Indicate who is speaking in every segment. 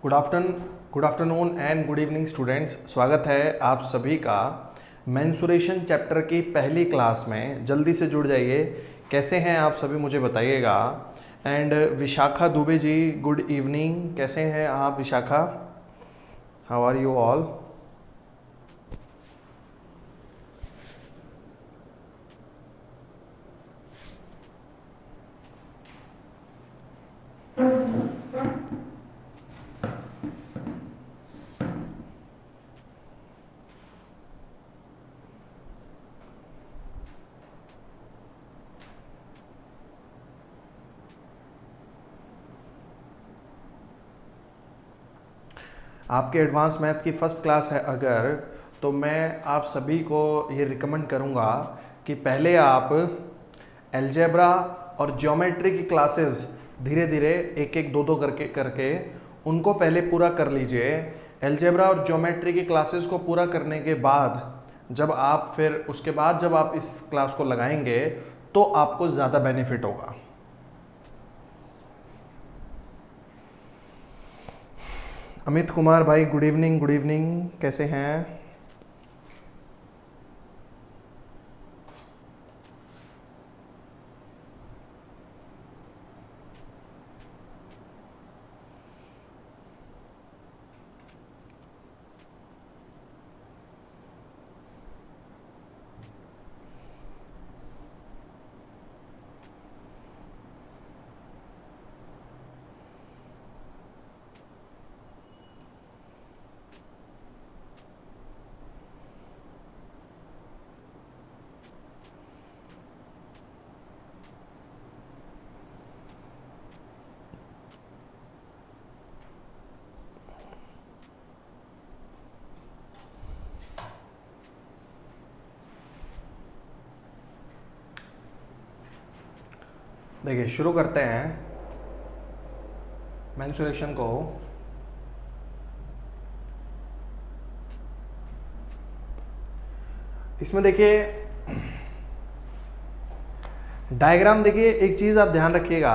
Speaker 1: Good afternoon and good evening students. स्वागत है आप सभी का मेंसुरेशन चैप्टर की पहली क्लास में। जल्दी से जुड़ जाइए। कैसे हैं आप सभी मुझे बताइएगा। And Vishakha Dubey ji, good evening. कैसे हैं आप Vishakha? How are you all? आपके एडवांस मैथ की फ़र्स्ट क्लास है अगर, तो मैं आप सभी को ये रिकमेंड करूँगा कि पहले आप अलजेब्रा और ज्योमेट्री की क्लासेस धीरे धीरे एक एक दो दो करके करके उनको पहले पूरा कर लीजिए। अलजेब्रा और ज्योमेट्री की क्लासेस को पूरा करने के बाद जब आप फिर उसके बाद जब आप इस क्लास को लगाएंगे तो आपको ज़्यादा बेनिफिट होगा। अमित कुमार भाई, गुड इवनिंग। गुड इवनिंग, कैसे हैं? देखिए, शुरू करते हैं मेंसुरेशन को। इसमें देखिए डायग्राम, देखिए एक चीज़ आप ध्यान रखिएगा।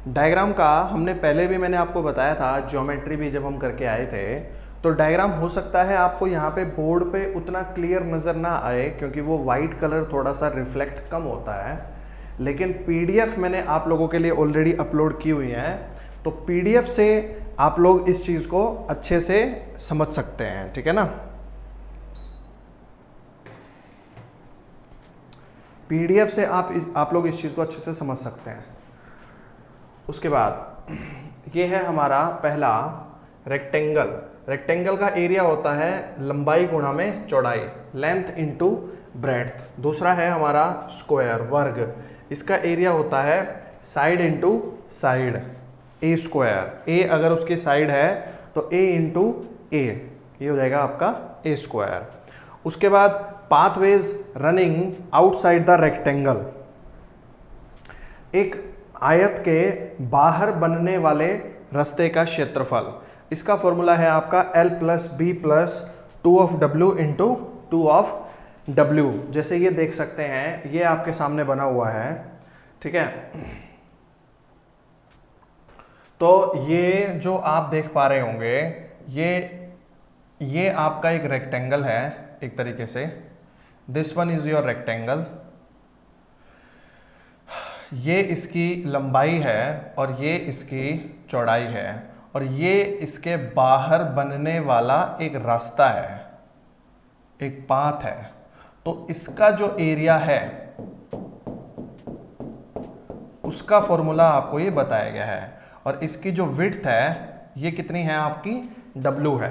Speaker 1: डायग्राम का हमने पहले भी मैंने आपको बताया था, ज्योमेट्री भी जब हम करके आए थे, तो डायग्राम हो सकता है आपको यहाँ पे बोर्ड पे उतना क्लियर नज़र ना आए क्योंकि वो वाइट कलर थोड़ा सा रिफ्लेक्ट कम होता है, लेकिन पीडीएफ मैंने आप लोगों के लिए ऑलरेडी अपलोड की हुई है, तो पीडीएफ से आप लोग इस चीज़ को अच्छे से समझ सकते हैं। ठीक है ना? पीडीएफ से आप लोग इस चीज़ को अच्छे से समझ सकते हैं। उसके बाद ये है हमारा पहला रेक्टेंगल। रेक्टेंगल का एरिया होता है लंबाई गुणा में चौड़ाई, लेंथ इनटू ब्रेड्थ। दूसरा है हमारा स्क्वायर, वर्ग। इसका एरिया होता है साइड इनटू साइड, ए स्क्वायर। ए अगर उसकी साइड है तो ए इंटू ए, ये हो जाएगा आपका ए स्क्वायर। उसके बाद pathways running outside the rectangle. एक आयत के बाहर बनने वाले रास्ते का क्षेत्रफल। इसका फॉर्मूला है आपका L plus B plus 2 of W into 2 of W। जैसे ये देख सकते हैं, ये आपके सामने बना हुआ है। ठीक है? तो ये जो आप देख पा रहे होंगे, ये आपका एक रेक्टेंगल है एक तरीके से। This one is your rectangle. ये इसकी लंबाई है और ये इसकी चौड़ाई है, और ये इसके बाहर बनने वाला एक रास्ता है, एक पाथ है। तो इसका जो एरिया है उसका फॉर्मूला आपको ये बताया गया है, और इसकी जो विड्थ है ये कितनी है आपकी, W है।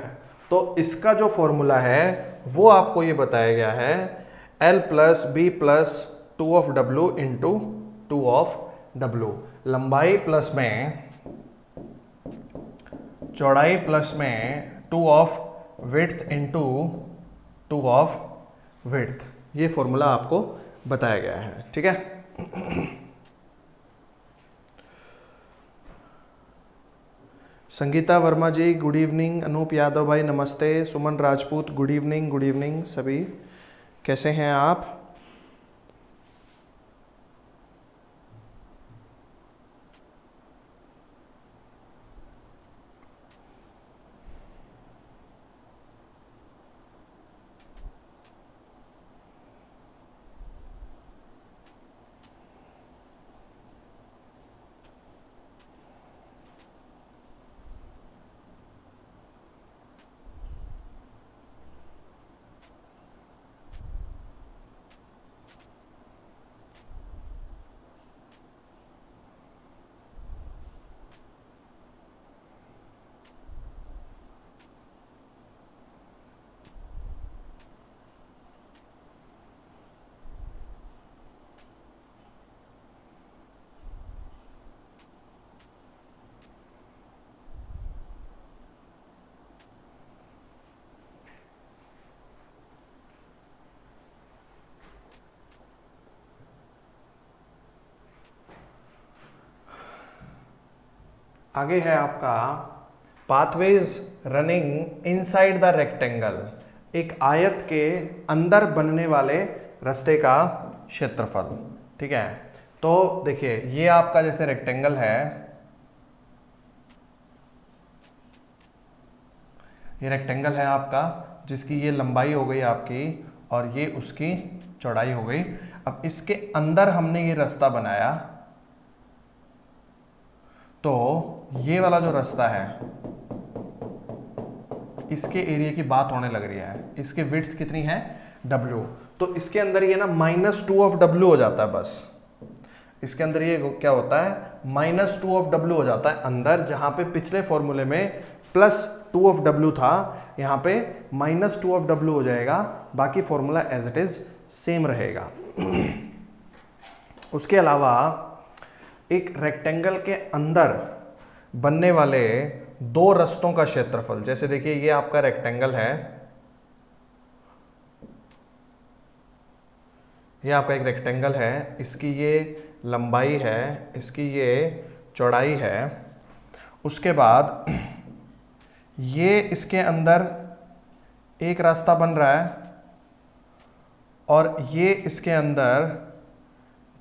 Speaker 1: तो इसका जो फॉर्मूला है वो आपको ये बताया गया है L plus B plus 2 of W into 2 of W। लंबाई प्लस में चौड़ाई प्लस में 2 of width into 2 of width, ये फॉर्मूला आपको बताया गया है। ठीक है? Sangeeta Verma ji, good evening. अनूप यादव भाई, नमस्ते। Suman Rajput, good evening. Good evening सभी, कैसे हैं आप? आगे है आपका pathways running inside the rectangle, एक आयत के अंदर बनने वाले रास्ते का क्षेत्रफल। ठीक है, तो देखिए ये आपका जैसे रेक्टेंगल है, ये रेक्टेंगल है आपका जिसकी ये लंबाई हो गई आपकी और ये उसकी चौड़ाई हो गई। अब इसके अंदर हमने ये रास्ता बनाया, तो ये वाला जो रास्ता है इसके एरिया की बात होने लग रही है। इसकी विड्थ कितनी है, W, तो इसके अंदर ये ना -2 ऑफ W हो जाता है। बस इसके अंदर ये क्या होता है, -2 ऑफ W हो जाता है अंदर, जहां पे पिछले फॉर्मूले में +2 ऑफ W था, यहां पे -2 ऑफ W हो जाएगा। बाकी formula as it is same रहेगा। उसके अलावा एक रेक्टेंगल के अंदर बनने वाले दो रास्तों का क्षेत्रफल, जैसे देखिए ये आपका रेक्टेंगल है, ये आपका एक रेक्टेंगल है, इसकी ये लंबाई है, इसकी ये चौड़ाई है। उसके बाद ये इसके अंदर एक रास्ता बन रहा है और ये इसके अंदर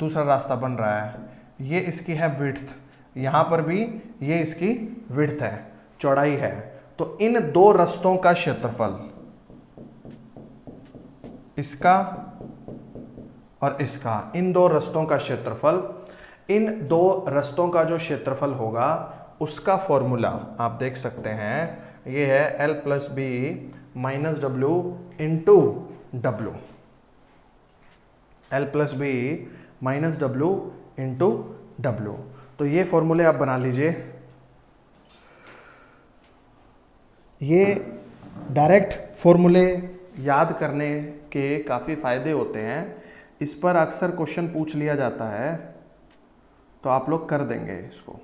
Speaker 1: दूसरा रास्ता बन रहा है। ये इसकी है विड्थ, यहाँ पर भी ये इसकी विड्थ है, चौड़ाई है। तो इन दो रास्तों का क्षेत्रफल, इसका और इसका, इन दो रास्तों का क्षेत्रफल, इन दो रास्तों का जो क्षेत्रफल होगा उसका फॉर्मूला आप देख सकते हैं, ये है L+B - W into W, L+B - W into W। तो ये फॉर्मूले आप बना लीजिए। ये डायरेक्ट फॉर्मूले याद करने के काफ़ी फायदे होते हैं, इस पर अक्सर क्वेश्चन पूछ लिया जाता है, तो आप लोग कर देंगे इसको।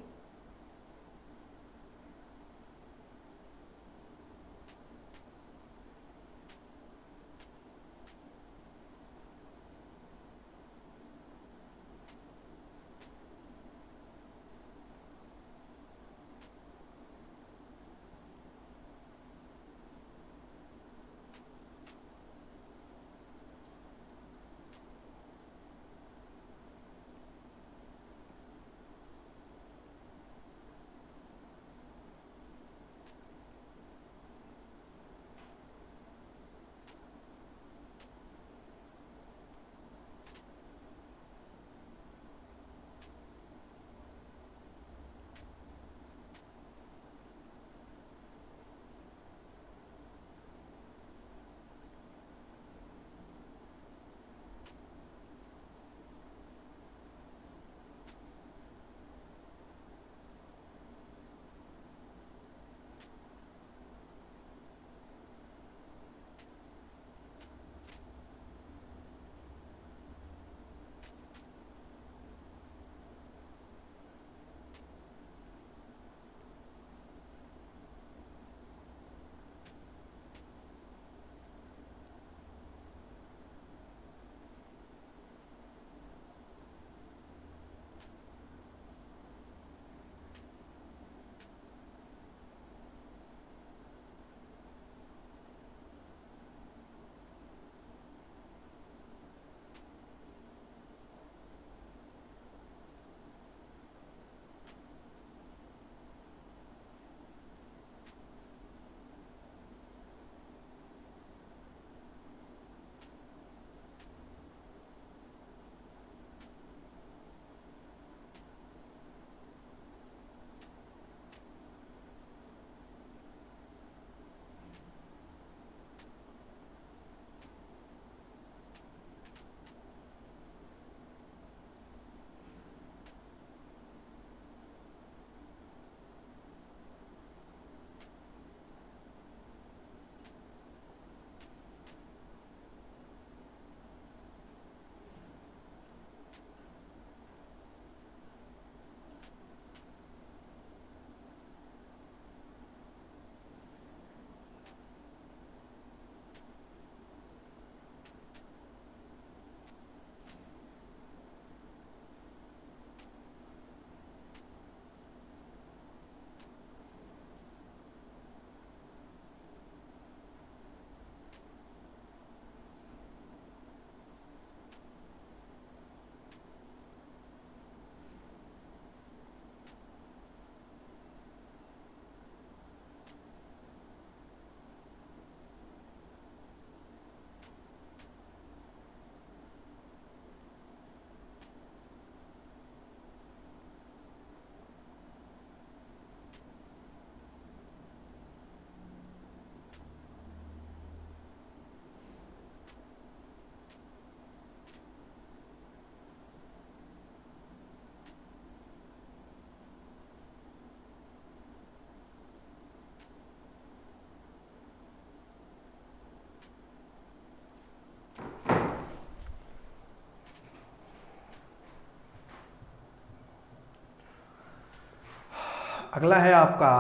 Speaker 1: अगला है आपका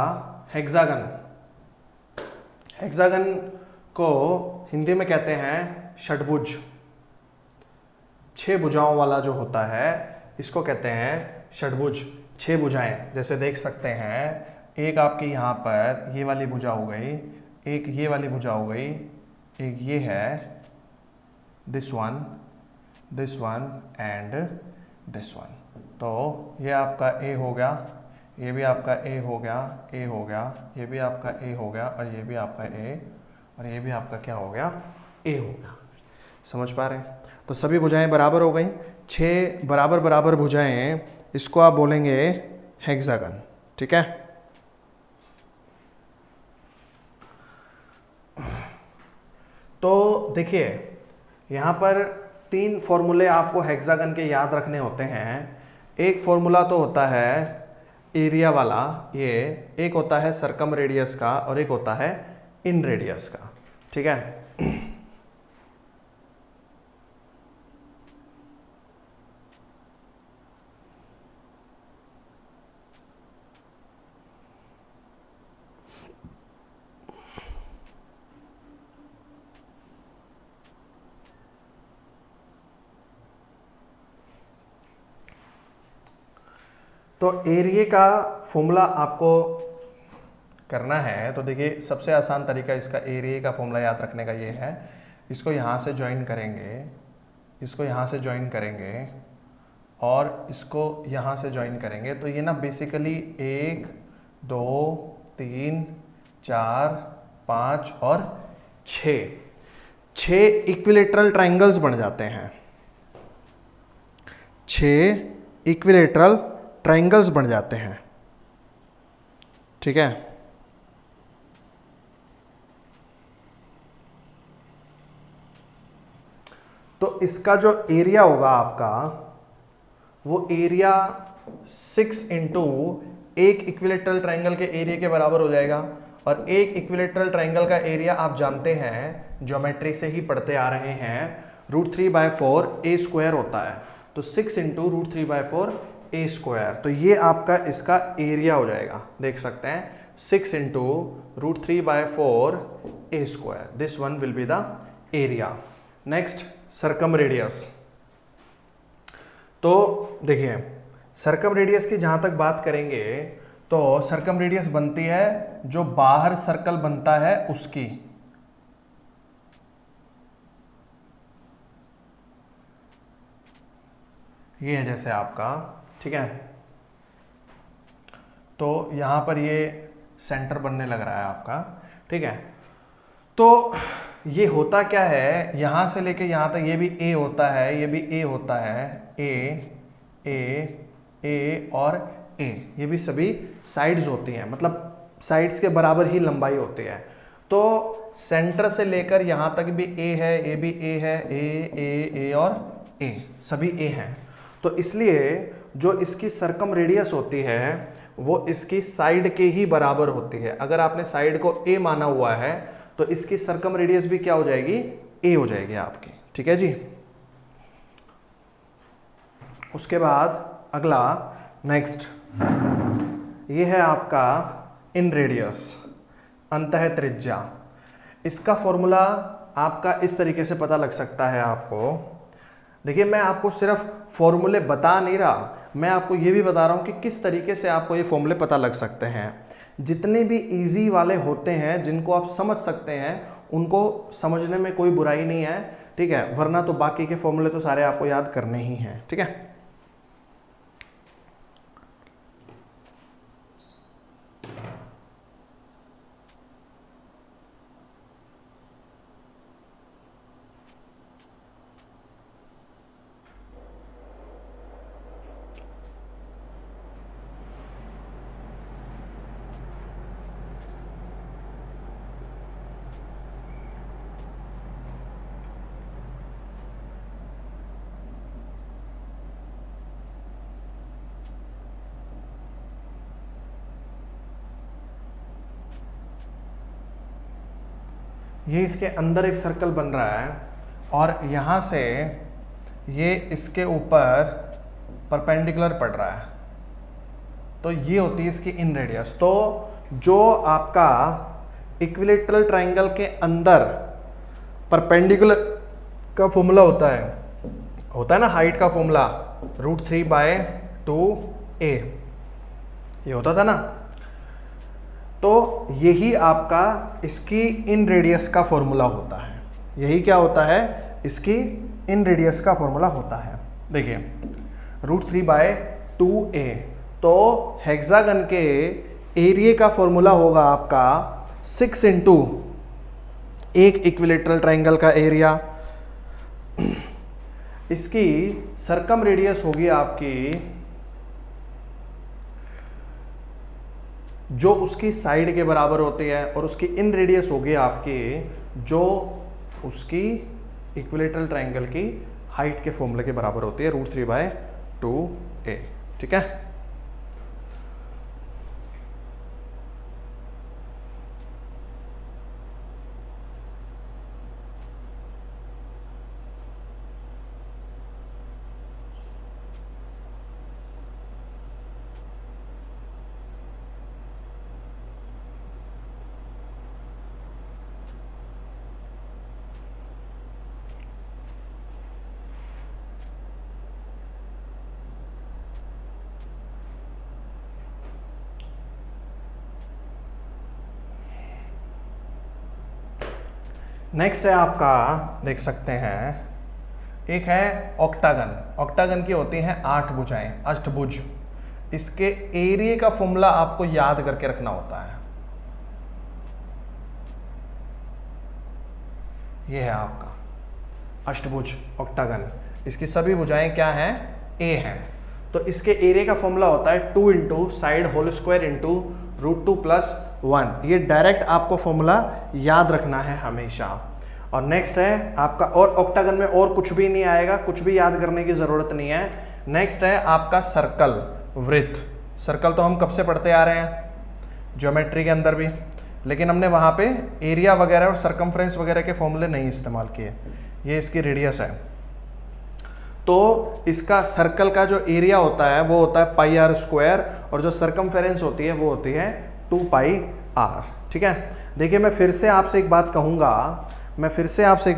Speaker 1: हेक्सागन। हेक्सागन को हिंदी में कहते हैं षटभुज। 6 भुजाओं वाला जो होता है इसको कहते हैं षटभुज। 6 भुजाएं, जैसे देख सकते हैं, एक आपकी यहाँ पर ये वाली भुजा हो गई, एक ये वाली भुजा हो गई, एक ये है, this one and this one. तो ये आपका ए हो गया, ये भी आपका ए हो गया, ए हो गया, ये भी आपका ए हो गया, और ये भी आपका ए, और ये भी आपका क्या हो गया, ए हो गया। समझ पा रहे हैं? तो सभी भुजाएं बराबर हो गई। 6 बराबर बराबर भुजाएं, इसको आप बोलेंगे हेक्सागन। ठीक है। तो देखिए यहाँ पर 3 फॉर्मूले आपको हेक्सागन के याद रखने होते हैं। एक फॉर्मूला तो होता है एरिया वाला, ये एक होता है सर्कम रेडियस का, और एक होता है इन रेडियस का। ठीक है। तो एरिया का फॉर्मूला आपको करना है, तो देखिए सबसे आसान तरीका इसका एरिया का फॉर्मूला याद रखने का ये है, इसको यहाँ से ज्वाइन करेंगे, इसको यहाँ से ज्वाइन करेंगे, और इसको यहाँ से ज्वाइन करेंगे, तो ये ना बेसिकली 1 2 3 4 5 और 6 इक्विलेटरल ट्राइंगल्स बन जाते हैं। 6 इक्विलेटरल ट्राइंगल्स बन जाते हैं। ठीक है। तो इसका जो एरिया होगा आपका, वो एरिया 6 इंटू एक इक्विलेटरल ट्राइंगल के एरिया के बराबर हो जाएगा। और एक इक्विलेटरल ट्राइंगल का एरिया आप जानते हैं, ज्योमेट्री से ही पढ़ते आ रहे हैं, √3/4 a स्क्वायर होता है। तो 6 इंटू √3/4 a स्क्वायर, तो ये आपका इसका एरिया हो जाएगा। देख सकते हैं 6 into √3/4 a square, this one will be the area. Next circum radius. तो देखिए सर्कम रेडियस की जहां तक बात करेंगे, तो सर्कम रेडियस बनती है जो बाहर सर्कल बनता है उसकी। ये है जैसे आपका, ठीक है। तो यहां पर ये सेंटर बनने लग रहा है आपका, ठीक है। तो ये होता क्या है, यहां से लेके यहां तक ये भी ए होता है, ये भी ए होता है, ए ए ए और ए, ये भी सभी साइड्स होती हैं, मतलब साइड्स के बराबर ही लंबाई होती है। तो सेंटर से लेकर यहां तक भी ए है, ये भी ए है, ए और ए, सभी ए हैं। तो इसलिए जो इसकी सर्कम रेडियस होती है वो इसकी साइड के ही बराबर होती है। अगर आपने साइड को ए माना हुआ है तो इसकी सर्कम रेडियस भी क्या हो जाएगी, ए हो जाएगी आपकी। ठीक है जी। उसके बाद अगला नेक्स्ट, ये है आपका इन रेडियस, अंतः त्रिज्या। इसका फॉर्मूला आपका इस तरीके से पता लग सकता है आपको। देखिए मैं आपको सिर्फ फॉर्मूले बता नहीं रहा, मैं आपको ये भी बता रहा हूँ कि किस तरीके से आपको ये फॉर्मूले पता लग सकते हैं। जितने भी इजी वाले होते हैं जिनको आप समझ सकते हैं उनको समझने में कोई बुराई नहीं है, ठीक है, वरना तो बाकी के फॉर्मूले तो सारे आपको याद करने ही हैं। ठीक है। ये इसके अंदर एक सर्कल बन रहा है और यहाँ से ये इसके ऊपर परपेंडिकुलर पड़ रहा है। तो तो ये होती है इसकी इन रेडियस। तो जो आपका इक्विलेटरल ट्राइंगल के अंदर परपेंडिकुलर का फॉर्मूला होता है ना, हाइट का फॉर्मूला √3/2a, ये होता था ना, तो यही आपका इसकी इन रेडियस का फॉर्मूला होता है। यही क्या होता है, इसकी इन रेडियस का फॉर्मूला होता है। देखिए √3/2a, तो हेक्सागन के एरिया का फॉर्मूला होगा आपका 6 इंटू एक इक्विलेटरल ट्राइंगल का एरिया, इसकी सरकम रेडियस होगी आपकी, जो उसकी साइड के बराबर होती है, और उसकी इन रेडियस होगी आपकी जो उसकी इक्विलेटरल ट्राइंगल की हाइट के फॉर्मूले के बराबर होती है, √3/2a। ठीक है। नेक्स्ट है आपका, देख सकते हैं, एक है ऑक्टागन। ऑक्टागन की होती हैं 8 भुजाएं, अष्टभुज। इसके एरिया का फॉर्मूला आपको याद करके रखना होता है। ये है आपका अष्टभुज ऑक्टागन, इसकी सभी भुजाएं क्या हैं, ए हैं। तो इसके एरिया का फॉर्मूला होता है 2 into side whole square into √2+1। ये डायरेक्ट आपको फॉर्मूला याद रखना है हमेशा। और नेक्स्ट है आपका, और ऑक्टागन में और कुछ भी नहीं आएगा, कुछ भी याद करने की जरूरत नहीं है। नेक्स्ट है आपका सर्कल, वृत्त। सर्कल तो हम कब से पढ़ते आ रहे हैं ज्योमेट्री के अंदर भी, लेकिन हमने वहाँ पे एरिया वगैरह और सरकमफ्रेंस वगैरह के फॉर्मूले नहीं इस्तेमाल किए। ये इसकी रेडियस है, तो इसका सर्कल का जो एरिया होता है वो होता है πr², और जो सरकमफेरेंस होती है वो होती है 2πr। ठीक है। देखिए मैं फिर से आपसे एक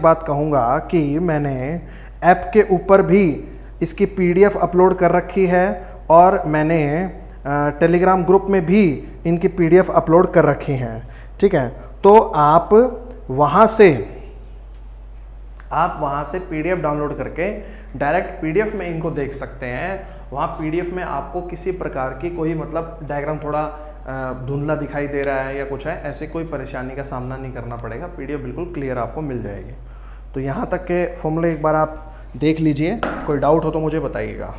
Speaker 1: बात कहूँगा कि मैंने ऐप के ऊपर भी इसकी PDF अपलोड कर रखी है, और मैंने टेलीग्राम ग्रुप में भी इनकी PDF अपलोड कर रखी हैं। ठीक है। तो आप वहाँ से PDF डाउनलोड करके डायरेक्ट PDF में इनको देख सकते हैं। वहाँ PDF में आपको किसी प्रकार की कोई मतलब डायग्राम थोड़ा धुंधला दिखाई दे रहा है या कुछ है, ऐसे कोई परेशानी का सामना नहीं करना पड़ेगा। PDF बिल्कुल क्लियर आपको मिल जाएगी। तो यहाँ तक के फॉर्मूले एक बार आप देख लीजिए, कोई डाउट हो तो मुझे बताइएगा।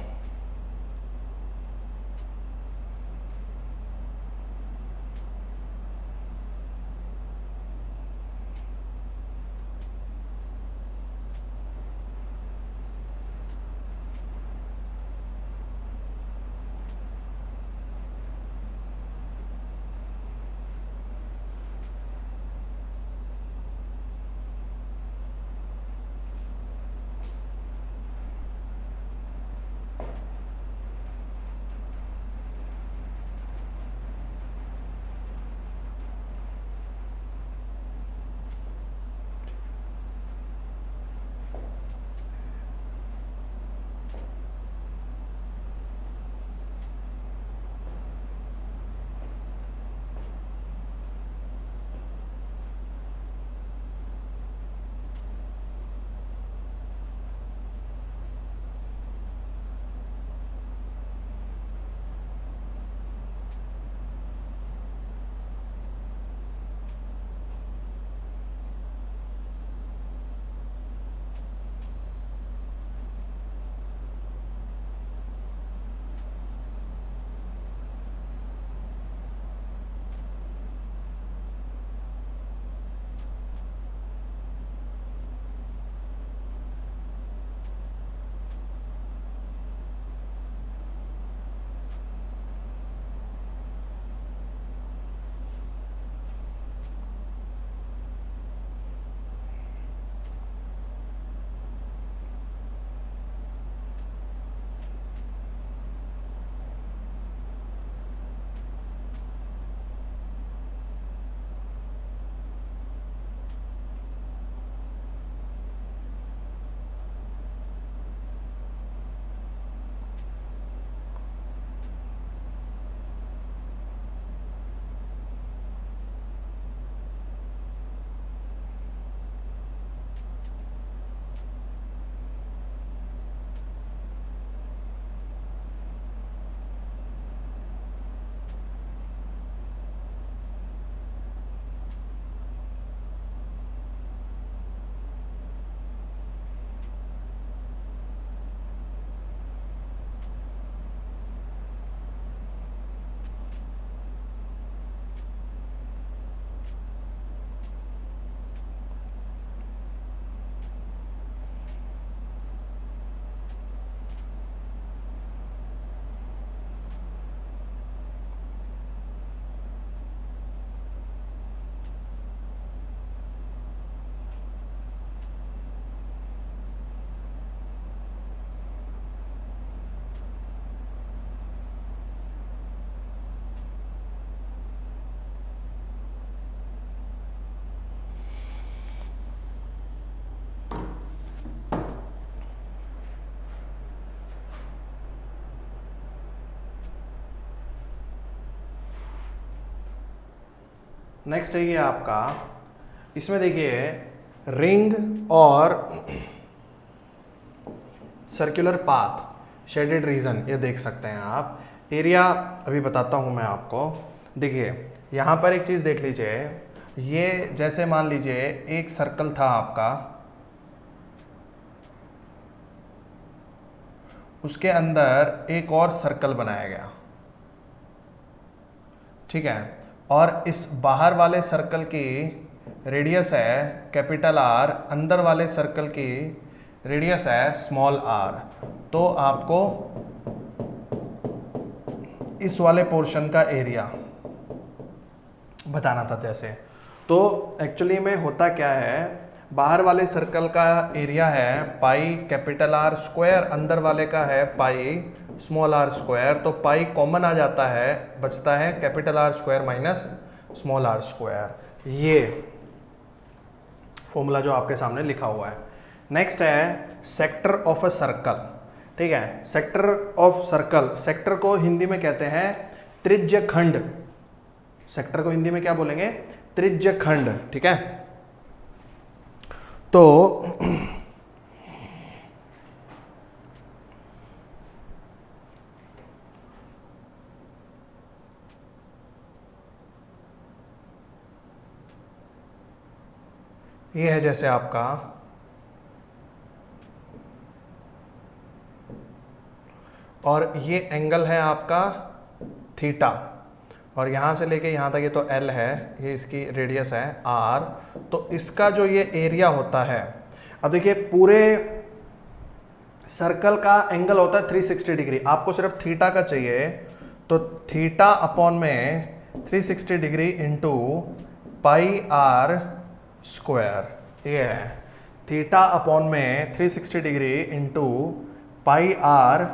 Speaker 1: नेक्स्ट है ये आपका, इसमें देखिए रिंग और सर्कुलर पाथ, शेडेड रीजन, ये देख सकते हैं आप। एरिया अभी बताता हूँ मैं आपको। देखिए यहाँ पर एक चीज़ देख लीजिए, ये जैसे मान लीजिए एक सर्कल था आपका, उसके अंदर एक और सर्कल बनाया गया, ठीक है, और इस बाहर वाले सर्कल की रेडियस है कैपिटल आर, अंदर वाले सर्कल की रेडियस है स्मॉल आर। तो आपको इस वाले पोर्शन का एरिया बताना था जैसे। तो एक्चुअली में होता क्या है, बाहर वाले सर्कल का एरिया है पाई कैपिटल आर स्क्वायर, अंदर वाले का है पाई स्मॉल आर स्क्वायर। तो पाई कॉमन आ जाता है, बचता है capital R square minus small R square. ये फॉर्मूला जो आपके सामने लिखा हुआ है। नेक्स्ट है सेक्टर ऑफ अ सर्कल, ठीक है। सेक्टर ऑफ सर्कल, सेक्टर को हिंदी में कहते हैं त्रिज्य खंड। सेक्टर को हिंदी में क्या बोलेंगे? त्रिज्य खंड, ठीक है। तो ये है जैसे आपका और ये एंगल है आपका थीटा, और यहाँ से लेके यहाँ तक ये तो एल है, ये इसकी रेडियस है आर। तो इसका जो ये एरिया होता है, अब देखिए पूरे सर्कल का एंगल होता है 360 डिग्री, आपको सिर्फ थीटा का चाहिए, तो थीटा अपॉन में 360 degree into pi R square, ये है थीटा अपॉन में 360 degree into pi R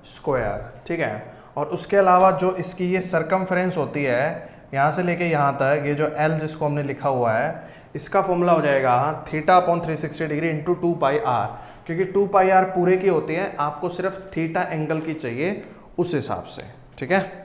Speaker 1: square, ठीक है। और उसके अलावा जो इसकी ये सरकमफ्रेंस होती है यहाँ से लेके यहाँ तक, ये जो एल जिसको हमने लिखा हुआ है, इसका फॉर्मूला हो जाएगा theta upon 360 degree into 2 pi R, क्योंकि 2 पाई आर पूरे की होती है, आपको सिर्फ थीटा एंगल की चाहिए उस हिसाब से, ठीक है।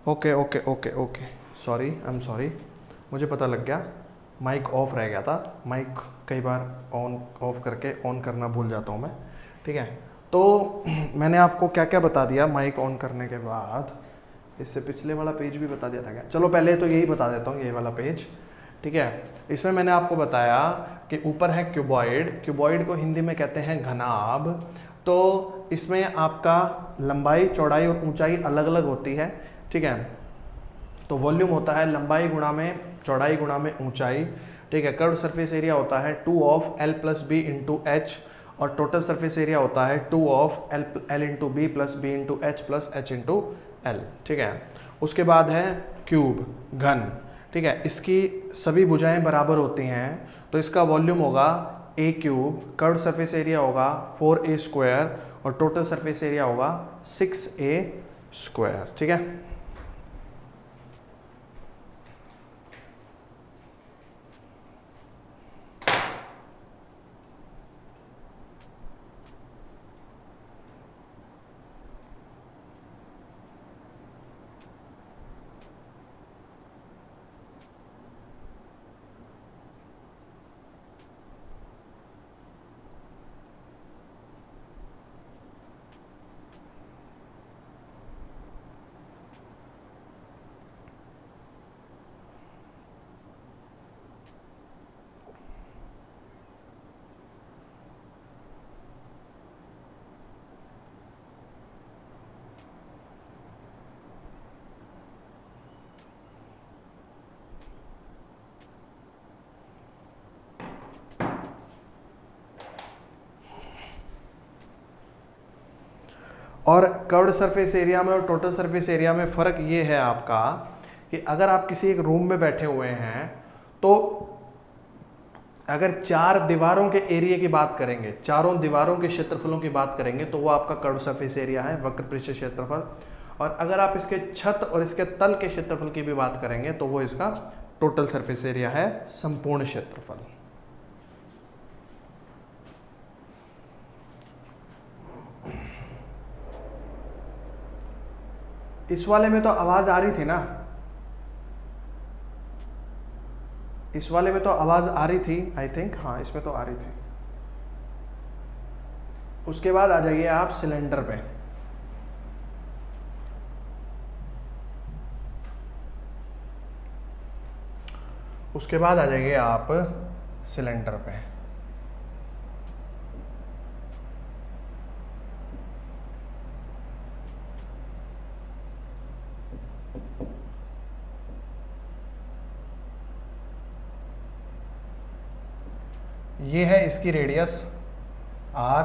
Speaker 1: Okay okay okay okay, sorry, I am sorry, मुझे पता लग गया, माइक ऑफ रह गया था। माइक कई बार ऑन ऑफ करके ऑन करना भूल जाता हूँ मैं, ठीक है। तो मैंने आपको क्या क्या बता दिया माइक ऑन करने के बाद, इससे पिछले वाला पेज भी बता दिया था क्या? चलो पहले तो यही बता देता हूँ, ये वाला पेज, ठीक है। इसमें मैंने आपको बताया कि ऊपर है क्यूबॉइड, क्यूबॉइड को हिंदी में कहते हैं घनाभ। तो इसमें आपका लंबाई, चौड़ाई और ऊंचाई अलग अलग होती है, ठीक है। तो वॉल्यूम होता है लंबाई गुणा में चौड़ाई गुणा में ऊंचाई, ठीक है। कर्व्ड सरफेस एरिया होता है 2 of L plus B into H, और टोटल सरफेस एरिया होता है 2 of L into B plus B into H plus H into L, ठीक है। उसके बाद है क्यूब, घन, ठीक है। इसकी सभी भुजाएं बराबर होती हैं, तो इसका वॉल्यूम होगा ए क्यूब, कर्व्ड सरफेस एरिया होगा 4a स्क्वायर, और टोटल सरफेस एरिया होगा 6a स्क्वायर, ठीक है। और कर्व्ड सरफेस एरिया में और टोटल सरफेस एरिया में फ़र्क ये है आपका कि अगर आप किसी एक रूम में बैठे हुए हैं, तो अगर 4 दीवारों के एरिया की बात करेंगे, चारों दीवारों के क्षेत्रफलों की बात करेंगे, तो वो आपका कर्व्ड सरफेस एरिया है, वक्र पृष्ठ क्षेत्रफल। और अगर आप इसके छत और इसके तल के क्षेत्रफल की भी बात करेंगे, तो वो इसका टोटल सरफेस एरिया है, संपूर्ण क्षेत्रफल। इस वाले में तो आवाज आ रही थी ना, इस वाले में तो आवाज आ रही थी, आई थिंक, हाँ इसमें तो आ रही थी। उसके बाद आ जाइए आप सिलेंडर पे। उसके बाद आ जाइए आप सिलेंडर पे। ये है इसकी रेडियस r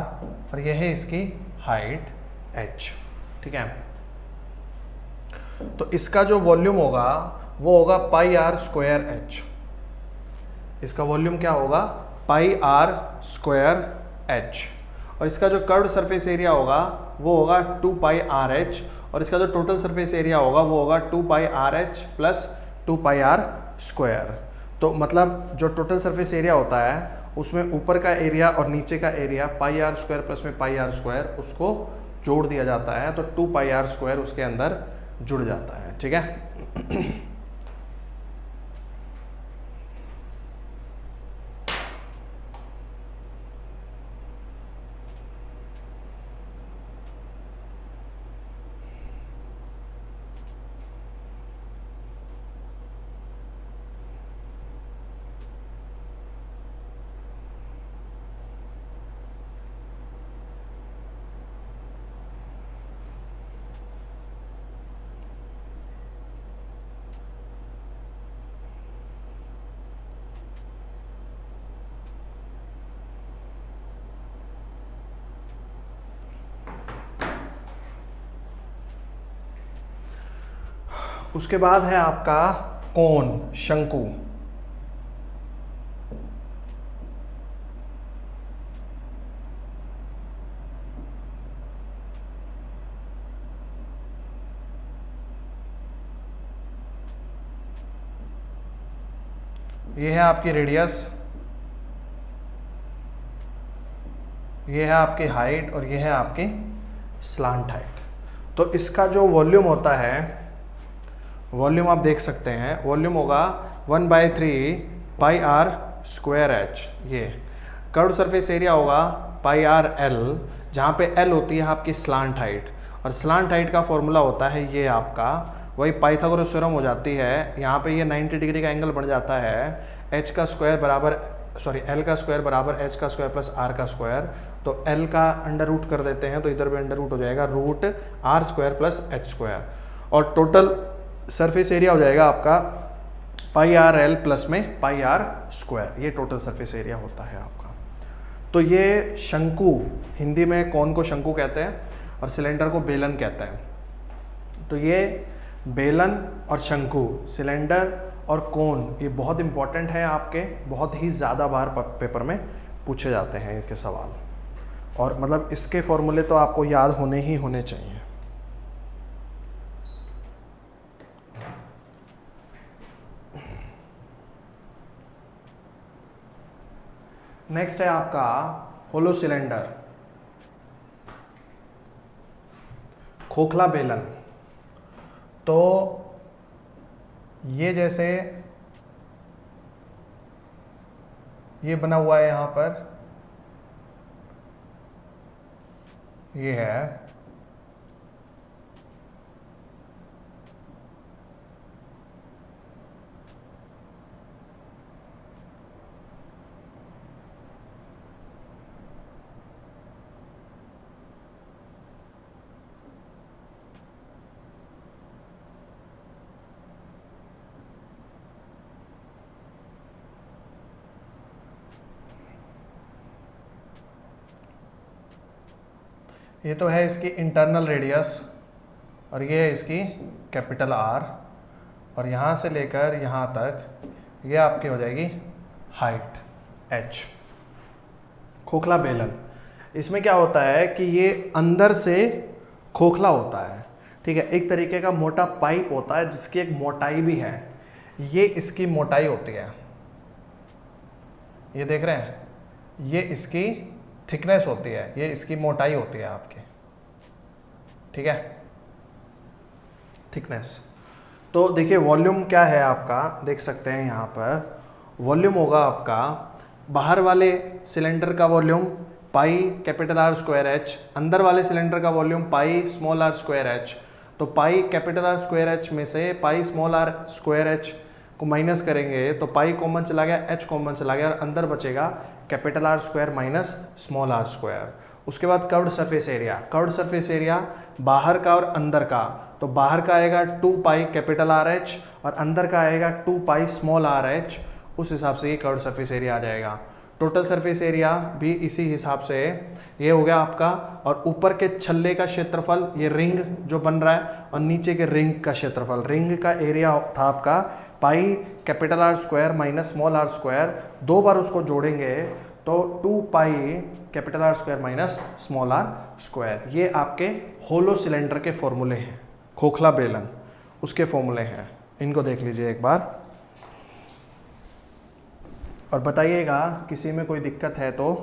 Speaker 1: और ये है इसकी हाइट h, ठीक है। तो इसका जो वॉल्यूम होगा वो होगा पाई आर स्क्वायर h। इसका वॉल्यूम क्या होगा? पाई आर स्क्वायर h। और इसका जो कर्व्ड सरफेस एरिया होगा वो होगा 2 पाई आर एच, और इसका जो टोटल सरफेस एरिया होगा वो होगा 2 pi R H plus 2 pi R square. तो मतलब जो टोटल सरफेस एरिया होता है उसमें ऊपर का एरिया और नीचे का area pi R square plus में पाई आर स्क्वायर, उसको जोड़ दिया जाता है, तो 2 पाई आर स्क्वायर उसके अंदर जुड़ जाता है, ठीक है। उसके बाद है आपका कोन, शंकु। ये है आपकी रेडियस, ये है आपकी हाइट और ये है आपकी स्लांट हाइट। तो इसका जो वॉल्यूम होता है वॉल्यूम आप देख सकते हैं, वॉल्यूम होगा 1/3 पाई आर स्क्वायर एच। ये कर्व्ड सरफेस एरिया होगा पाई आर एल, जहाँ पे एल होती है आपकी स्लांट हाइट, और स्लांट हाइट का फॉर्मूला होता है ये आपका वही पाइथागोरस थ्योरम हो जाती है। यहाँ पे ये 90 डिग्री का एंगल बन जाता है, एच का स्क्वायर बराबर एल का स्क्वायर बराबर एच का स्क्वायर प्लस आर का स्क्वायर। तो एल का अंडर रूट कर देते हैं तो इधर भी अंडर रूट हो जाएगा, root R square plus H square, और टोटल सरफेस एरिया हो जाएगा आपका पाई आर एल प्लस में पाई आर स्क्वायर। ये टोटल सरफेस एरिया होता है आपका। तो ये शंकु, हिंदी में कोन को शंकु कहते हैं और सिलेंडर को बेलन कहते हैं। तो ये बेलन और शंकु, सिलेंडर और कोन, ये बहुत इंपॉर्टेंट है आपके, बहुत ही ज़्यादा बार पेपर में पूछे जाते हैं इसके सवाल, और मतलब इसके फॉर्मूले तो आपको याद होने ही होने चाहिए। नेक्स्ट है आपका होलो सिलेंडर, खोखला बेलन। तो ये जैसे ये बना हुआ है यहां पर, ये है ये तो है इसकी इंटरनल रेडियस, और ये है इसकी कैपिटल आर, और यहाँ से लेकर यहाँ तक ये आपकी हो जाएगी हाइट एच। खोखला बेलन, इसमें क्या होता है कि ये अंदर से खोखला होता है, ठीक है। एक तरीके का मोटा पाइप होता है जिसकी एक मोटाई भी है, ये इसकी मोटाई होती है, ये देख रहे हैं, ये इसकी थिकनेस होती है, ये इसकी मोटाई होती है आपकी, ठीक है, थिकनेस। तो देखिए वॉल्यूम क्या है आपका, देख सकते हैं यहाँ पर वॉल्यूम होगा आपका बाहर वाले सिलेंडर का volume pi capital R square H, अंदर वाले सिलेंडर का volume pi small R square H. तो pi capital R square H में से pi small R square H को माइनस करेंगे तो पाई कॉमन चला गया, एच कॉमन चला गया, और अंदर बचेगा capital R square minus small R square. उसके बाद curved surface area, curved surface area बाहर का और अंदर का, तो बाहर का आएगा 2 पाई कैपिटल आर एच और अंदर का आएगा 2 पाई स्मॉल आर एच, उस हिसाब से ये कर्व्ड सरफेस एरिया आ जाएगा। टोटल सरफेस एरिया भी इसी हिसाब से ये हो गया आपका, और ऊपर के छल्ले का क्षेत्रफल, ये रिंग जो बन रहा है, और नीचे के रिंग का क्षेत्रफल, रिंग का एरिया था आपका pi capital R square minus small R square, 2 बार उसको जोड़ेंगे तो 2 pi capital R square minus small R square. ये आपके होलो सिलेंडर के फॉर्मूले हैं, खोखला बेलन उसके फॉर्मूले हैं, इनको देख लीजिए एक बार और बताइएगा किसी में कोई दिक्कत है तो।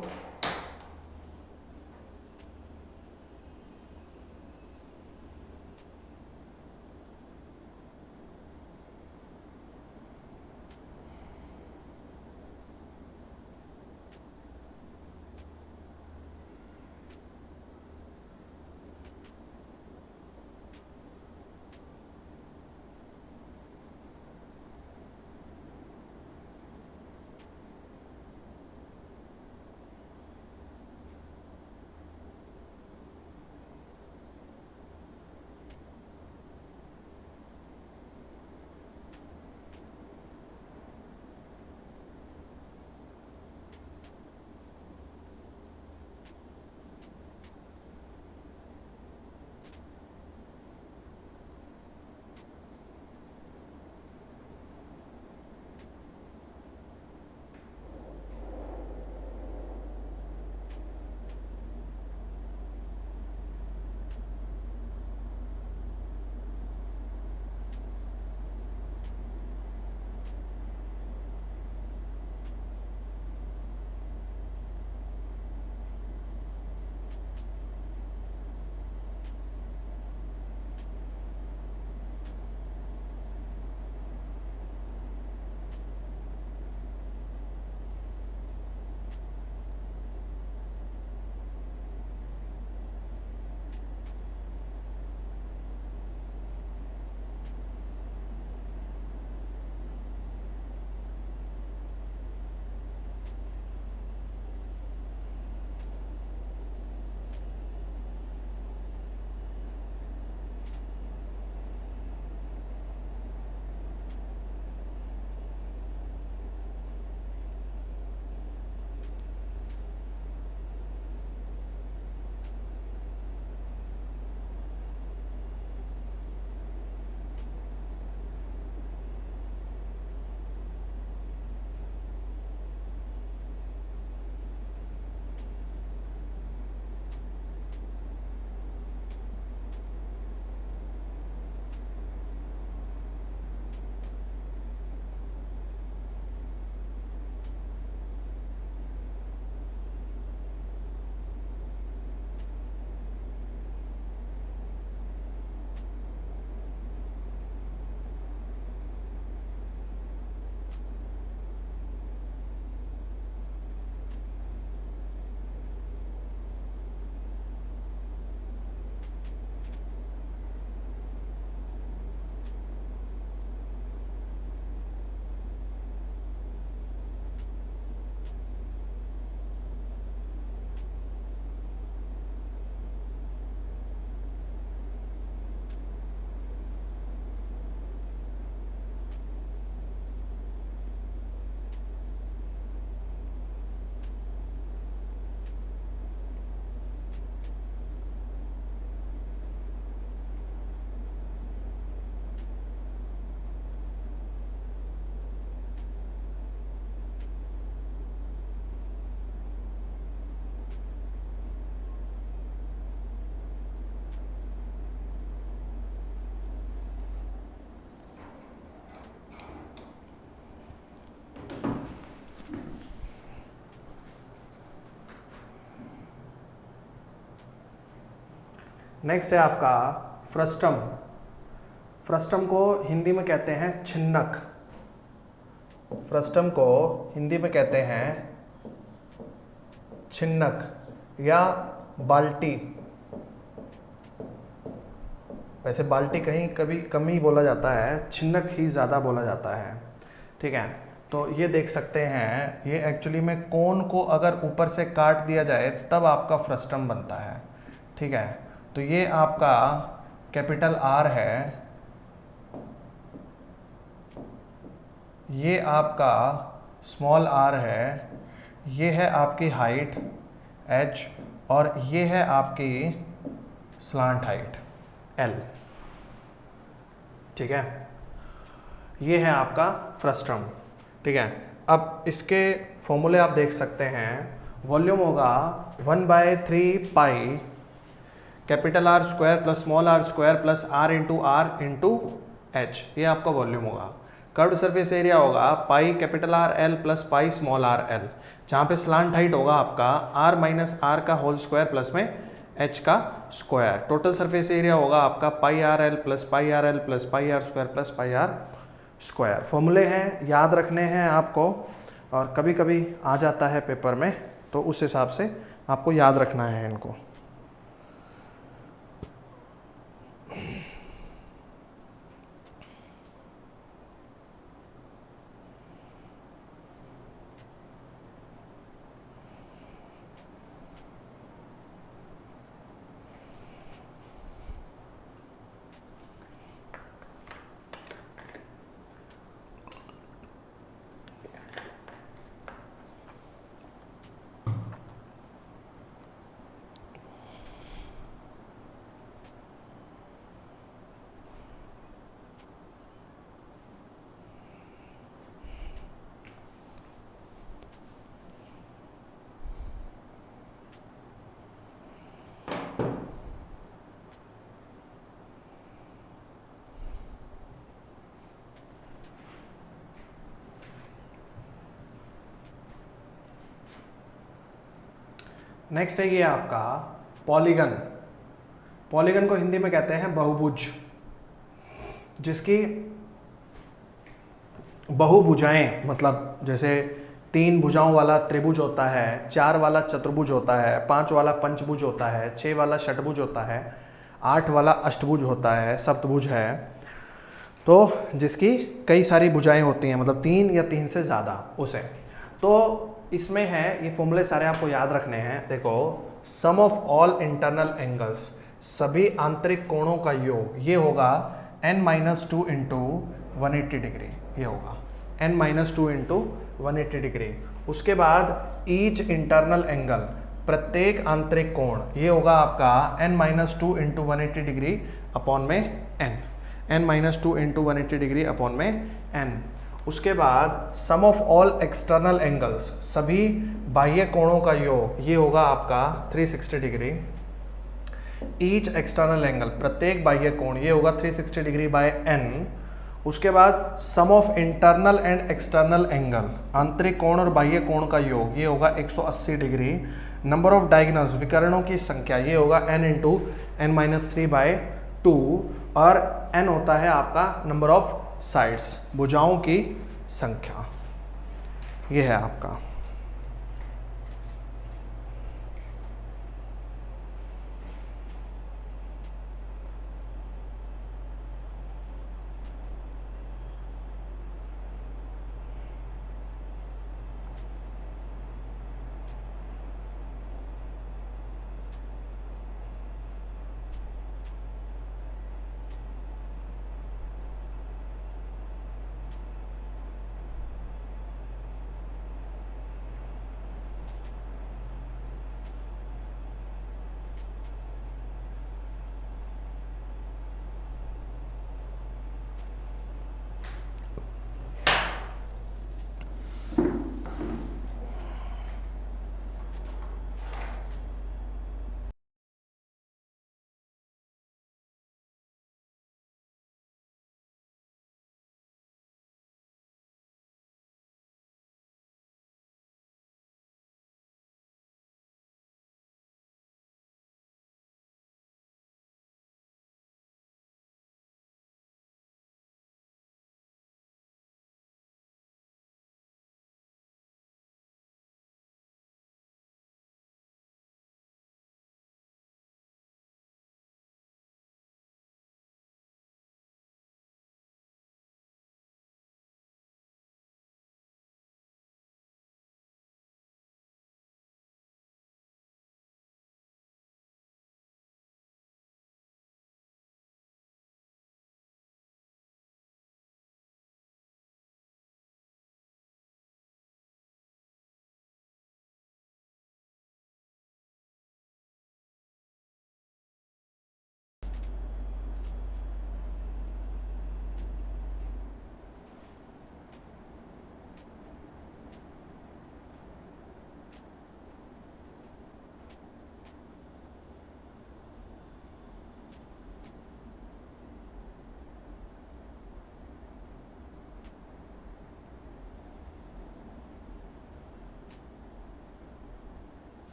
Speaker 1: नेक्स्ट है आपका फ्रस्टम। फ्रस्टम को हिंदी में कहते हैं छिन्नक। फ्रस्टम को हिंदी में कहते हैं छिन्नक या बाल्टी। वैसे बाल्टी कहीं कभी कम ही बोला जाता है, छिन्नक ही ज़्यादा बोला जाता है। ठीक है, तो ये देख सकते हैं, ये एक्चुअली में कोन को अगर ऊपर से काट दिया जाए तब आपका फ्रस्टम बनता है। ठीक है, तो ये आपका कैपिटल आर है, ये आपका स्मॉल आर है, ये है आपकी हाइट एच, और ये है आपकी स्लांट हाइट एल। ठीक है, ये है आपका फ्रस्टम। ठीक है, अब इसके फॉर्मूले आप देख सकते हैं। वॉल्यूम होगा 1/3 pi capital R square plus small R square plus R into H, ये आपका वॉल्यूम होगा। कर्व्ड सरफेस एरिया होगा pi capital R L plus pi small R L, जहाँ पे स्लांट हाइट होगा आपका आर माइनस आर का होल स्क्वायर प्लस में एच का स्क्वायर। टोटल सरफेस एरिया होगा आपका pi R L plus pi R L plus pi R square plus pi R square. फॉर्मूले हैं, याद रखने हैं आपको, और कभी कभी आ जाता है पेपर में, तो उस हिसाब से आपको याद रखना है इनको। नेक्स्ट है ये आपका पॉलीगन। पॉलीगन को हिंदी में कहते हैं बहुभुज, जिसकी बहुभुजाएं, मतलब जैसे 3 भुजाओं वाला त्रिभुज होता है, 4 वाला चतुर्भुज होता है, 5 वाला पंचभुज होता है, 6 वाला षटभुज होता है, 8 वाला अष्टभुज होता है, सप्तभुज है। तो जिसकी कई सारी भुजाएं होती हैं, मतलब 3 या 3 से ज़्यादा, उसे तो इसमें है, ये फॉर्मूले सारे आपको याद रखने हैं। देखो, सम ऑफ ऑल इंटरनल एंगल्स, सभी आंतरिक कोणों का योग, ये होगा n-2 इंटू 180 डिग्री, ये होगा n-2 इंटू 180 डिग्री। उसके बाद ईच इंटरनल एंगल, प्रत्येक आंतरिक कोण, ये होगा आपका n-2 इंटू 180 डिग्री अपॉन में n-2 इंटू 180 डिग्री अपॉन में n। उसके बाद sum of all external angles, सभी बाह्य कोणों का योग, ये होगा आपका 360 डिग्री। ईच एक्सटर्नल एंगल, प्रत्येक बाह्य कोण, ये होगा 360 डिग्री बाय n। उसके बाद sum of internal and external angle, आंतरिक कोण और बाह्य कोण का योग, ये होगा 180 डिग्री। नंबर ऑफ डायगोनल्स, विकर्णों की संख्या, ये होगा n इंटू n-3/2, और n होता है आपका नंबर ऑफ साइड्स, भुजाओं की संख्या, ये है आपका।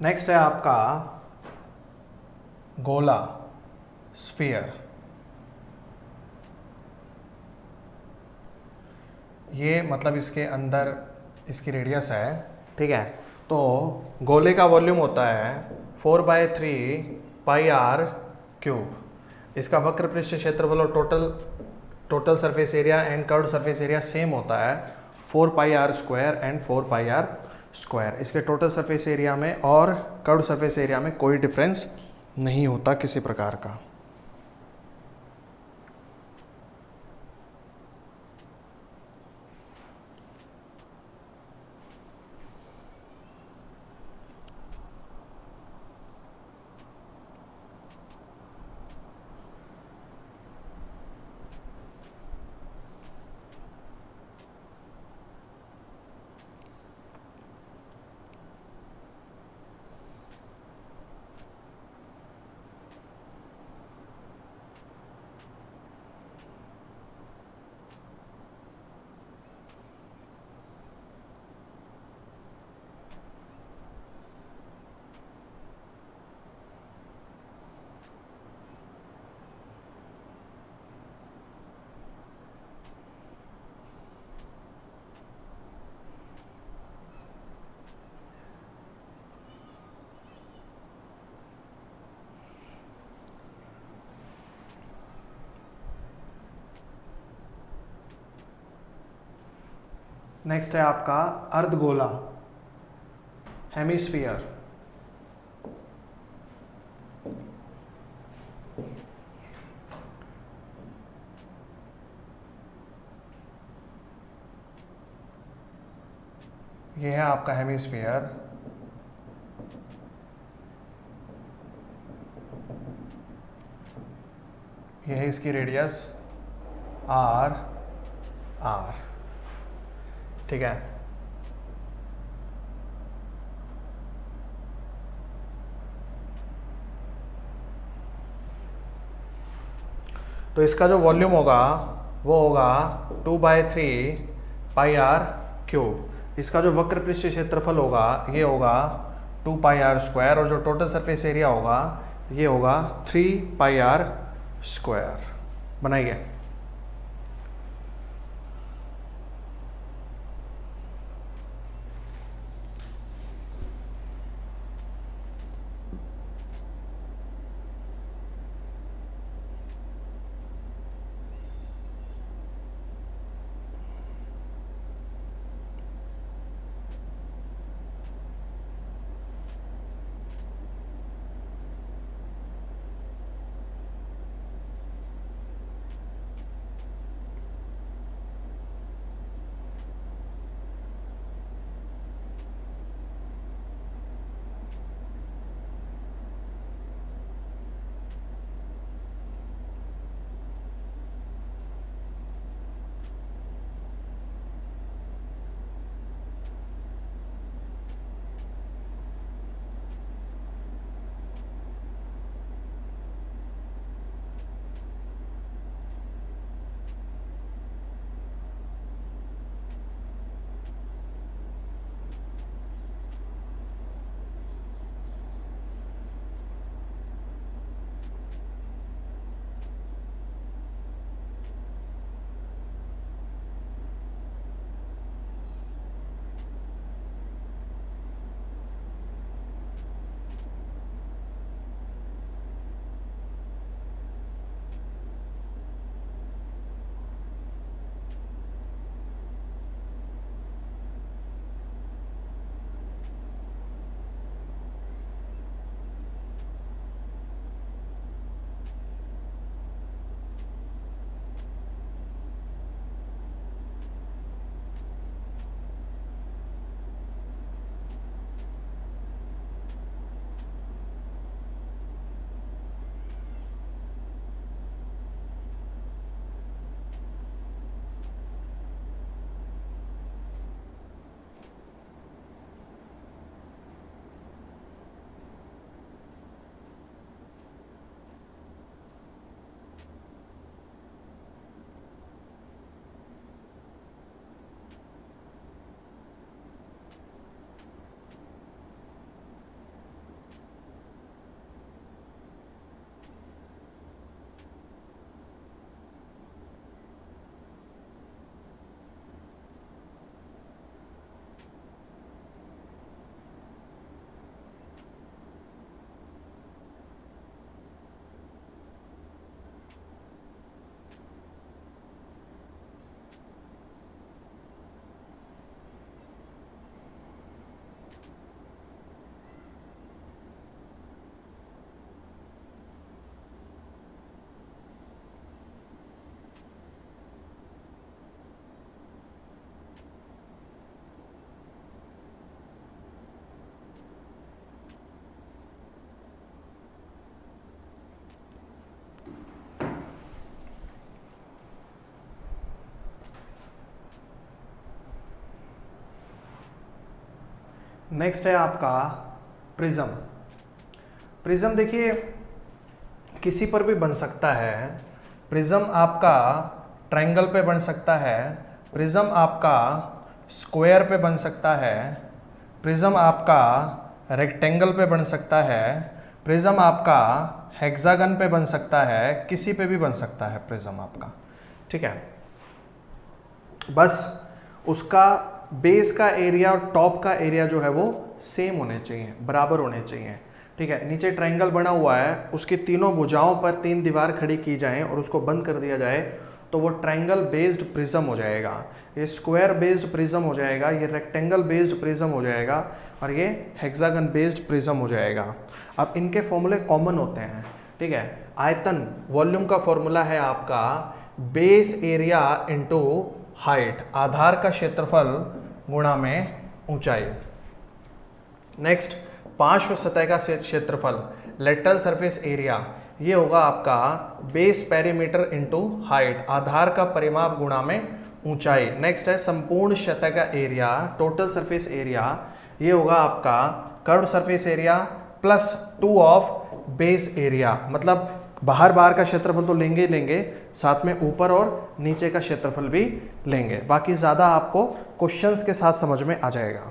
Speaker 1: नेक्स्ट है आपका गोला, स्फीयर। ये मतलब इसके अंदर इसकी रेडियस है, ठीक है। तो गोले का वॉल्यूम होता है 4/3 पाई r क्यूब। इसका वक्र पृष्ठ क्षेत्रफल और total surface area and curved surface area same होता है 4πr² एंड 4πr²। इसके टोटल सरफेस एरिया में और कर्व्ड सरफेस एरिया में कोई डिफरेंस नहीं होता किसी प्रकार का। नेक्स्ट है आपका अर्धगोला, हेमिस्फीयर। ये है आपका हेमिस्फीयर। ये है इसकी रेडियस r, ठीक है। तो इसका जो वॉल्यूम होगा वो होगा 2/3 पाई r क्यूब। इसका जो वक्र पृष्ठ क्षेत्रफल होगा ये होगा 2πr², और जो टोटल सरफेस एरिया होगा ये होगा 3πr²। बनाइए। नेक्स्ट है आपका प्रिज्म। प्रिज्म देखिए किसी पर भी बन सकता है। प्रिज्म आपका ट्रायंगल पे बन सकता है, प्रिज्म आपका स्क्वायर पे बन सकता है, प्रिज्म आपका रेक्टेंगल पे बन सकता है, प्रिज्म आपका हेक्सागन पे बन सकता है, किसी पे भी बन सकता है प्रिज्म आपका। ठीक है, बस उसका बेस का एरिया और टॉप का एरिया जो है वो सेम होने चाहिए, बराबर होने चाहिए। ठीक है, नीचे ट्रायंगल बना हुआ है, उसकी तीनों भुजाओं पर 3 दीवार खड़ी की जाए और उसको बंद कर दिया जाए तो वो ट्रायंगल बेस्ड प्रिज्म हो जाएगा, ये स्क्वायर बेस्ड प्रिज्म हो जाएगा, ये रेक्टेंगल बेस्ड प्रिज्म हो जाएगा और ये हेक्सागन बेस्ड प्रिज्म हो जाएगा। अब इनके फॉर्मूले कॉमन होते हैं। ठीक है, आयतन वॉल्यूम का फॉर्मूला है आपका बेस एरिया इंटू हाइट, आधार का क्षेत्रफल गुणा में ऊंचाई। नेक्स्ट, पार्श्व सतह का क्षेत्रफल लेटरल सरफेस एरिया, ये होगा आपका बेस पेरीमीटर इंटू हाइट, आधार का परिमाप गुणा में ऊंचाई। नेक्स्ट है संपूर्ण सतह का एरिया, टोटल सरफेस एरिया, ये होगा आपका curve surface area plus 2 of base area. मतलब बाहर का क्षेत्रफल तो लेंगे ही लेंगे, साथ में ऊपर और नीचे का क्षेत्रफल भी लेंगे। बाकी ज़्यादा आपको क्वेश्चंस के साथ समझ में आ जाएगा।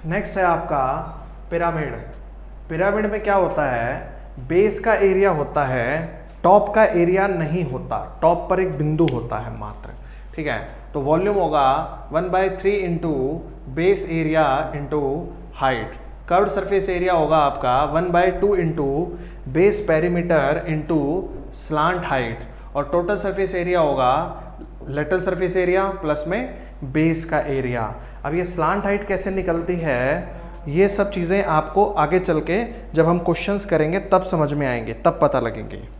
Speaker 1: नेक्स्ट है आपका पिरामिड। पिरामिड में क्या होता है, बेस का एरिया होता है, टॉप का एरिया नहीं होता, टॉप पर एक बिंदु होता है मात्र। ठीक है, तो वॉल्यूम होगा 1/3 into base area into height. Curved surface area होगा आपका 1/2 into base perimeter into slant height, और टोटल सरफेस एरिया होगा लेटरल सरफेस एरिया प्लस में बेस का एरिया। अब ये स्लांट हाइट कैसे निकलती है, ये सब चीज़ें आपको आगे चल के जब हम क्वेश्चंस करेंगे तब समझ में आएंगे, तब पता लगेंगे।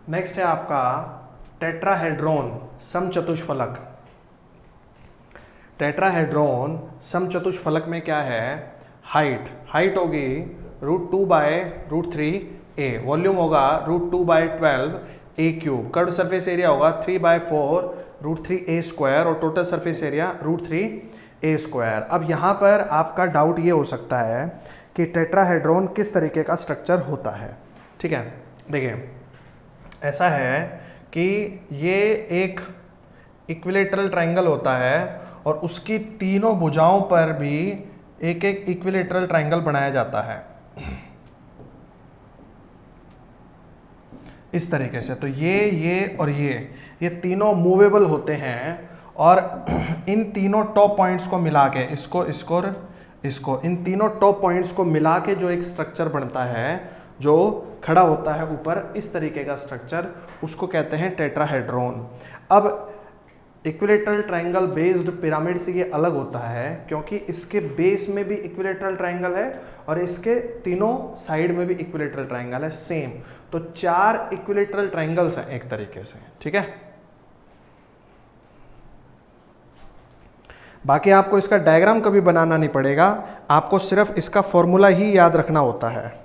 Speaker 1: नेक्स्ट है आपका टेट्राहेड्रॉन समचतुष्फलक। टेट्राहेड्रॉन समचतुष्फलक में क्या है, हाइट होगी √2/√3a, वॉल्यूम होगा √2/12a³, कर्व सरफेस एरिया होगा 3/4√3a² और टोटल सरफेस एरिया √3a²। अब यहाँ पर आपका डाउट ये हो सकता है कि टेट्राहेड्रॉन किस तरीके का स्ट्रक्चर होता है। ठीक है, देखिए ऐसा है कि ये एक इक्विलेटरल ट्रायंगल होता है और उसकी तीनों भुजाओं पर भी एक एक इक्विलेटरल ट्रायंगल बनाया जाता है इस तरीके से। तो ये और ये तीनों मूवेबल होते हैं और इन तीनों टॉप पॉइंट्स को मिला के इसको इन तीनों टॉप पॉइंट्स को मिला के जो एक स्ट्रक्चर बनता है जो खड़ा होता है ऊपर, इस तरीके का स्ट्रक्चर, उसको कहते हैं टेट्राहेड्रॉन। अब इक्विलेटरल ट्रायंगल बेस्ड पिरामिड से ये अलग होता है क्योंकि इसके बेस में भी इक्विलेटरल ट्रायंगल है और इसके तीनों साइड में भी इक्विलेटरल ट्रायंगल है सेम। तो 4 इक्विलेटरल ट्रायंगल्स हैं एक तरीके से, ठीक है। बाकी आपको इसका डायग्राम कभी बनाना नहीं पड़ेगा, आपको सिर्फ इसका फॉर्मूला ही याद रखना होता है।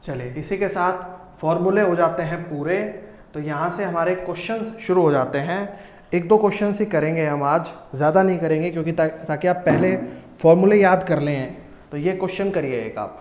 Speaker 1: चलिए, इसी के साथ फॉर्मूले हो जाते हैं पूरे। तो यहाँ से हमारे क्वेश्चंस शुरू हो जाते हैं। 1-2 क्वेश्चंस ही करेंगे हम आज, ज़्यादा नहीं करेंगे क्योंकि ताकि आप पहले फॉर्मूले याद कर लें। तो ये क्वेश्चन करिए एक आप।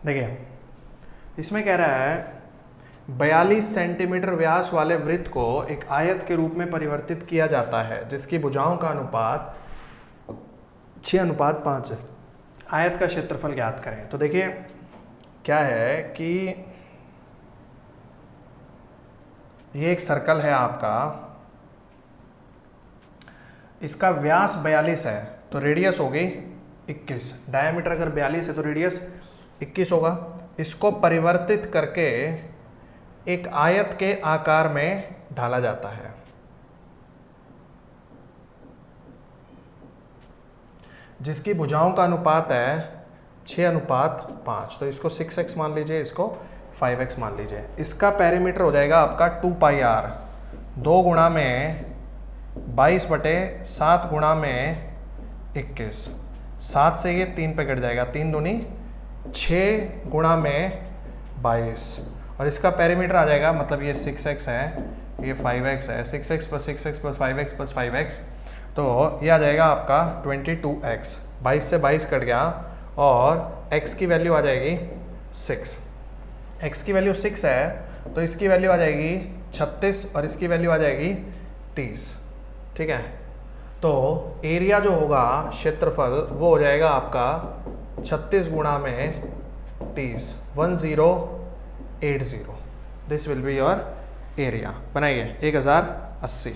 Speaker 1: देखिए इसमें कह रहा है 42 सेंटीमीटर व्यास वाले वृत्त को एक आयत के रूप में परिवर्तित किया जाता है जिसकी भुजाओं का अनुपात 6:5 है। आयत का क्षेत्रफल ज्ञात करें। तो देखिए क्या है कि ये एक सर्कल है आपका, इसका व्यास 42 है तो रेडियस होगी 21। डायमीटर अगर 42 है तो रेडियस 21 होगा। इसको परिवर्तित करके एक आयत के आकार में ढाला जाता है। जिसकी भुजाओं का अनुपात है 6:5। तो इसको 6x मान लीजिए, इसको 5x मान लीजिए। इसका पेरीमीटर हो जाएगा आपका 2πr, 2 गुणा में 22/7 गुणा में 21। 7 से ये 3 पे कट जाएगा, 3 दूनी 6 गुणा में 22। और इसका पेरीमीटर आ जाएगा, मतलब ये 6x है, ये 5x है, 6x + 6x + 5x + 5x, तो ये आ जाएगा आपका 22x। 22 से 22 कट गया और x की वैल्यू आ जाएगी 6। x की वैल्यू 6 है तो इसकी वैल्यू आ जाएगी 36 और इसकी वैल्यू आ जाएगी 30। ठीक है, तो एरिया जो होगा क्षेत्रफल वो हो जाएगा आपका 36 गुणा में 30, 1080। This will be your area. बनाइए 1080।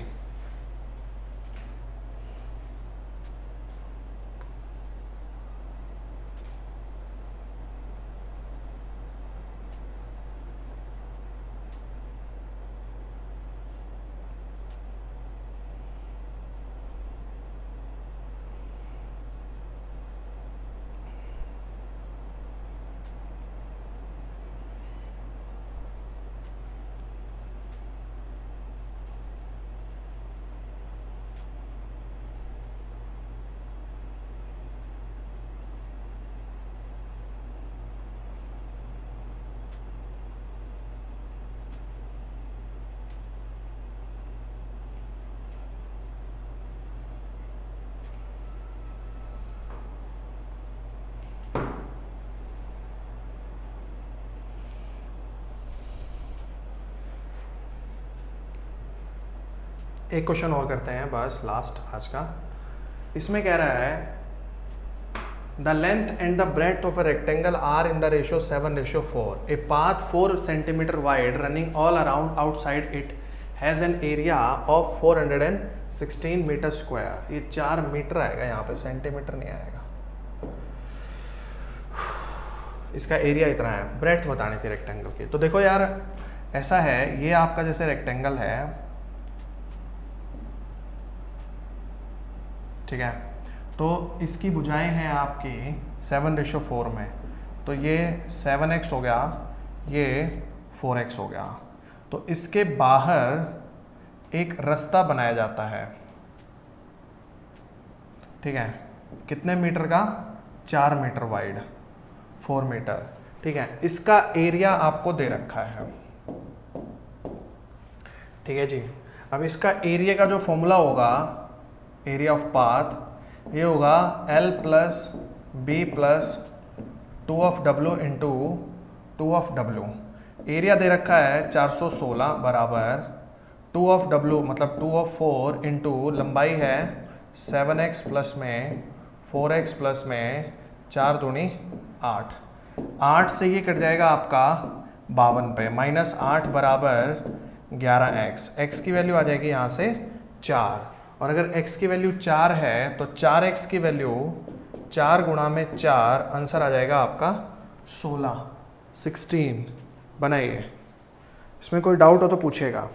Speaker 1: एक क्वेश्चन और करते हैं बस, लास्ट आज का। इसमें कह रहा है the length and the breadth of a rectangle are in the ratio 7:4। A path 4 centimetre wide running all around outside it has an area of 416 metre square. ये 4 मीटर आएगा यहाँ पे, सेंटीमीटर नहीं आएगा। इसका एरिया इतना है, ब्रेड्थ बतानी थी रेक्टेंगल की। तो देखो यार ऐसा है, ये आपका जैसे रेक्टेंगल है, ठीक है, तो इसकी भुजाएं हैं आपकी 7:4 में, तो ये 7x हो गया, ये 4x हो गया। तो इसके बाहर एक रास्ता बनाया जाता है, ठीक है, कितने मीटर का? 4 मीटर वाइड, 4 मीटर, ठीक है। इसका एरिया आपको दे रखा है, ठीक है जी। अब इसका एरिया का जो फॉर्मूला होगा, एरिया ऑफ पाथ, ये होगा L + B + 2 of W into 2 of W। Area दे रखा है 416 बराबर 2 of W मतलब 2 of 4 इंटू लंबाई है 7x प्लस में 4x प्लस में 4 दूनी 8। 8 से ये कट जाएगा आपका 52 पे, -8 बराबर 11x। x की वैल्यू आ जाएगी यहाँ से 4, और अगर x की वैल्यू 4 है तो 4x की वैल्यू 4 गुणा में 4, आंसर आ जाएगा आपका 16। बनाइए, इसमें कोई डाउट हो तो पूछिएगा।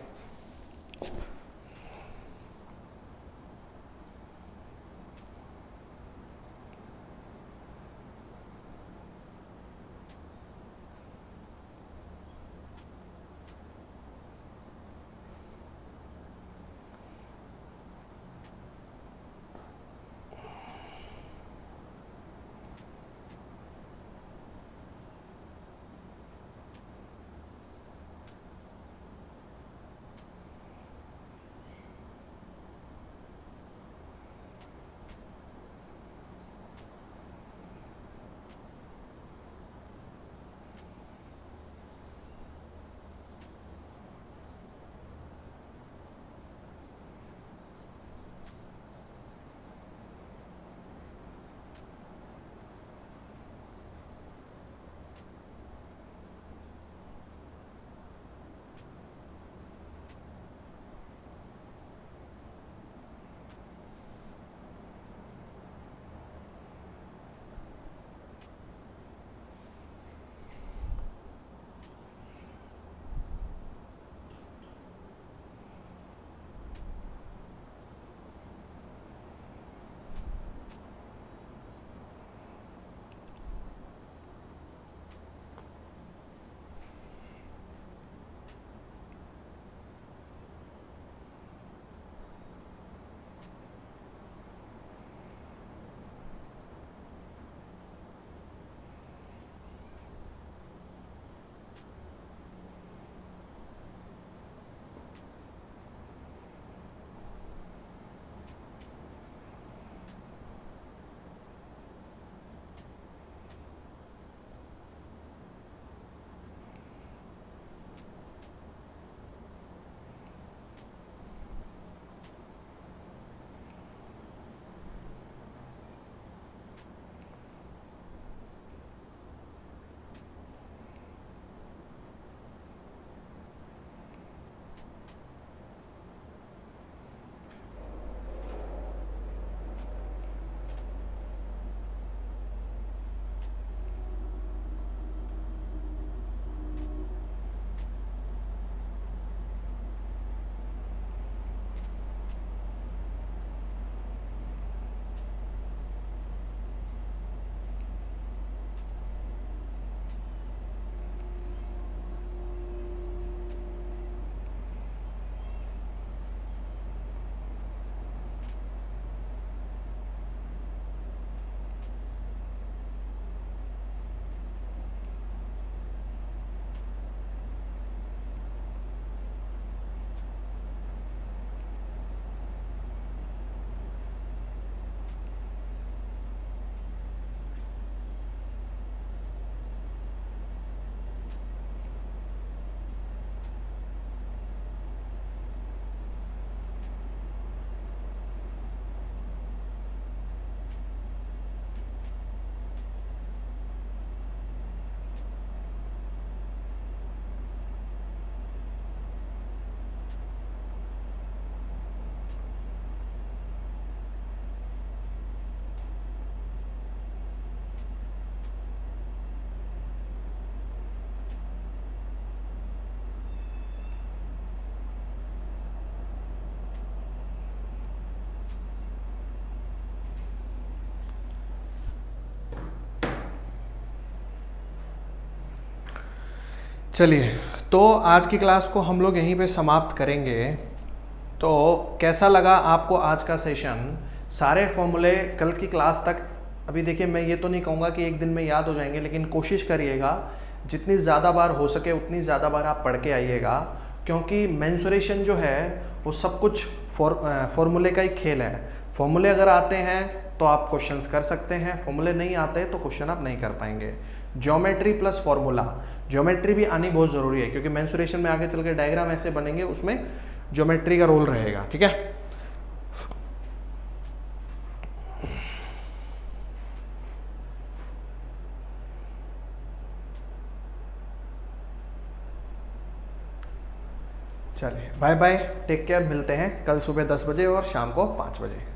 Speaker 1: चलिए, तो आज की क्लास को हम लोग यहीं पे समाप्त करेंगे। तो कैसा लगा आपको आज का सेशन? सारे फॉर्मूले कल की क्लास तक, अभी देखिए मैं ये तो नहीं कहूँगा कि एक दिन में याद हो जाएंगे, लेकिन कोशिश करिएगा जितनी ज़्यादा बार हो सके उतनी ज़्यादा बार आप पढ़ के आइएगा, क्योंकि मेंसुरेशन जो है वो सब कुछ फॉर्मूले का ही खेल है। फॉर्मूले अगर आते हैं तो आप क्वेश्चंस कर सकते हैं, फॉर्मूले नहीं आते तो क्वेश्चन आप नहीं कर पाएंगे। ज्योमेट्री प्लस फॉर्मूला, ज्योमेट्री भी आनी बहुत ज़रूरी है, क्योंकि मेंसुरेशन में आगे चल के डायग्राम ऐसे बनेंगे, उसमें ज्योमेट्री का रोल रहेगा। ठीक है, चलिए बाय बाय, टेक केयर, मिलते हैं कल सुबह 10 बजे और शाम को 5 बजे।